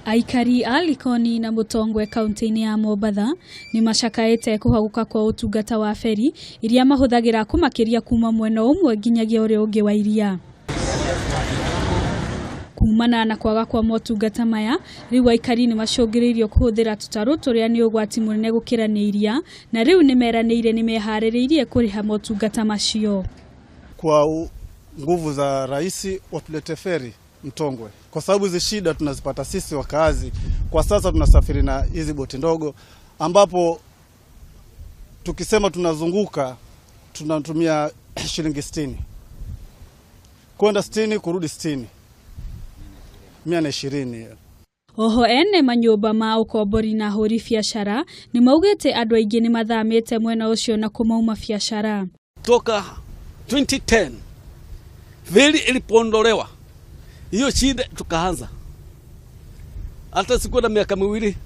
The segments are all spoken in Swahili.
Aikari a Likoni na Mtongwe kaunti-ini ya Mombasa ni macakaite kuhaguka kwa utungata wa feri iria mahuthagira kumakiria kuuma mwena umwe nginyagia uria ungi wa iria. Kuumana na kwaga kwa motungata maya, riu Aikari ni macungiriirie kuhuthira tutaru turia ni ugwati munene gukira ni iria, na riu ni meraniire ni mehaririirie kuriha motungata macio. Kwa nguvu za rais watulete feri Mtongwe, kwa sababu hizi shida tunazipata sisi wakazi. Kwa sasa tunasafiri na hizi boti ndogo, ambapo tukisema tunazunguka tunatumia shilingi 60, kwenda 60 kurudi 60, 120. Oho ene manyumba ma ukombori na huri biashara ni maugite andu aingi ni mathamite mwena ucio na kumauma biashara. Toka 2010 feri ilipondolewa, hiyo shida tukaanza. Hata siku na miaka miwili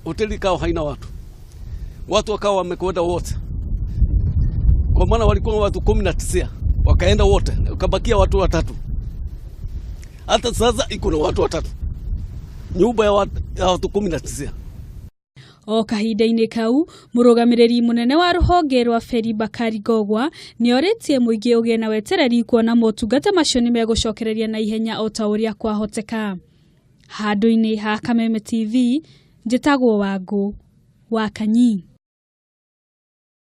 hoteli kao haina watu wakawa wamekwenda wote, kwa maana walikuwa watu 19 wakaenda wote, ukabakia watu 3. Hata sasa iko na watu 3, nyumba ya watu 19. O kahinda-ini kau murugamiriri munene wa ruhonge rwa feri Bakari Gogwa ni oritie muingi ugie na wetereri kuona motungata macio ni megucokereria na ihenya o ta uria kwahoteka. Handu-ini ha Kameme TV njitagwo Wangu wa Kanyi.